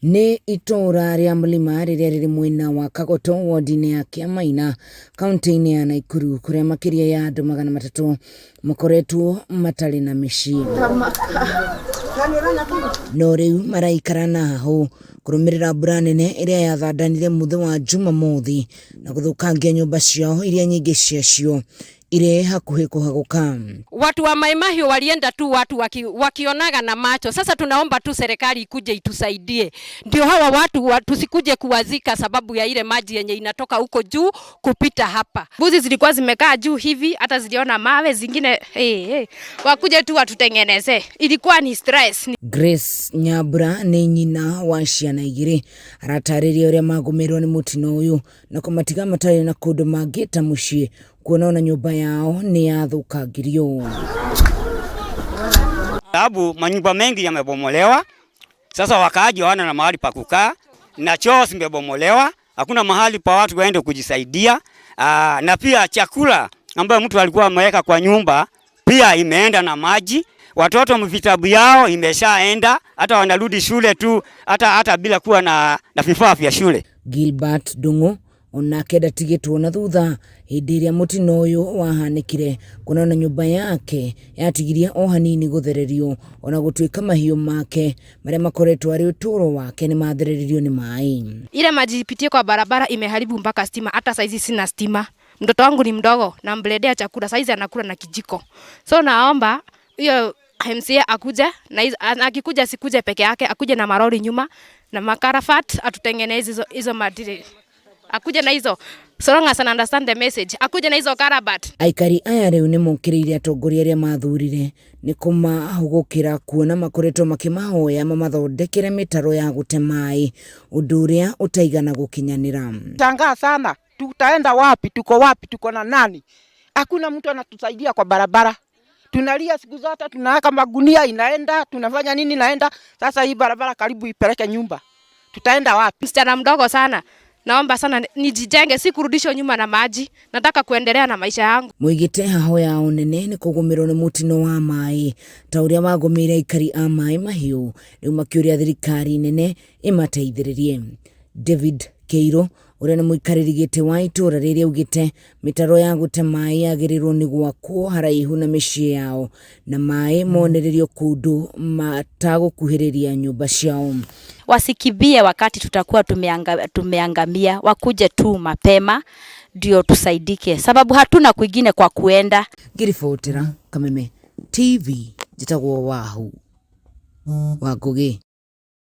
Nĩ itora rĩa Mũlima rĩrĩa rĩrĩ mwena wa Kagoto wodi-inĩ ya Kiamaina kaunti-inĩ ya Nakuru, kũrĩa makĩria ya andũ 300 makoretwo matarĩ na mĩciĩ. No rĩu maraikara na hau kũrũmĩrĩra mbura nene ĩrĩa yathandanire mũthĩ wa Jumamothi na gũthũkangia nyũmba ciao iria nyingĩ ciacio ile hakuhi kuhaguka. Watu wa Mai Mahiu walienda tu watu wakionaga na macho. Sasa tunaomba tu serikali ikuje itusaidie. Ndio hawa watu tusikuje kuwazika sababu ya ile maji yenye inatoka huko juu kupita hapa. Mbuzi zilikuwa zimekaa juu hivi, hata ziliona mawe zingine. Wakuje tu watutengeneze. Ilikuwa ni stress. Grace Nyabura ni nyina wa ciana igĩrĩ aratarĩria ũrĩa magomerwo nĩ mũtino ũyũ na kũmatiga matarĩ na kũndũ mangĩta mũciĩ kuona nyumba yao ni yathũkangirio. Sababu manyumba mengi yamebomolewa, sasa wakaaji hawana na mahali pa kukaa, na choo zimebomolewa, hakuna mahali pa watu waende kujisaidia, na pia chakula ambayo mtu alikuwa ameweka kwa nyumba pia imeenda na maji. Watoto vitabu yao imeshaenda, hata wanarudi shule tu hata bila kuwa na vifaa vya shule. Gilbert Dungu onake ndatigĩtwo na thutha hĩndĩ ĩrĩa mũtino ũyũ wahanĩkire, kuona nyũmba yake yatigirie o hanini gũthererio ona gũtuĩka mahiũ make marĩa makoretwo arĩ ũtũũro wake nĩ mathererio nĩ maĩ. Ile maji ipitie kwa barabara imeharibu mpaka stima, hata saizi sina stima. Mtoto wangu ni mdogo na mbledea chakula, saizi anakula na kijiko. So naomba hiyo MCA akuje, na akikuja sikuje peke yake, akuje na maroli nyuma na makarafat atutengeneze hizo madiri. Akuje na hizo, so long as I understand the message, akuje na hizo karabat. Aikari aya rĩu nĩ mokĩrĩire atongoria arĩa mathurire nĩ kũmahũgũkĩra kuona makoretwo makĩmahoya mamathondekere mĩtaro ya gũte maĩ, ũndũ ũrĩa ũtaigana gũkinyanĩra. Tangaa sana, tutaenda wapi, tuko na nani? Hakuna mtu anatusaidia kwa barabara. Tunalia siku zote, tunaweka magunia inaenda, tunafanya nini naenda. Sasa hii barabara karibu ipeleke nyumba. Tutaenda wapi? Msichana mdogo sana. Naomba sana nijijenge, si kurudishwa nyuma na maji. Nataka kuendelea na maisha yangu. Muigite haho yao nene ni kũgũmĩrwo nĩ mũtino wa maĩ ta ũrĩa wagũmĩire aikari a Mai Mahiu, rĩu makĩũria thirikari nene ĩmateithĩrĩrie. David Keiro ũrĩa nĩ mũikarĩri gĩtĩ wa itũũra rĩrĩa augĩte mĩtaro ya gũte maĩ yagĩrĩirwo nĩ gwakwo haraihu na mĩciĩ yao na maĩ monererio kũndũ matagũkuhĩrĩria nyũmba ciao. Wasikibie wakati tutakuwa tumeangamia, wakuje tu mapema ndio tusaidike, sababu hatuna kwingine kwa kuenda. Ngiribotera Kameme TV, jitagwo Wahu wa Ngugi.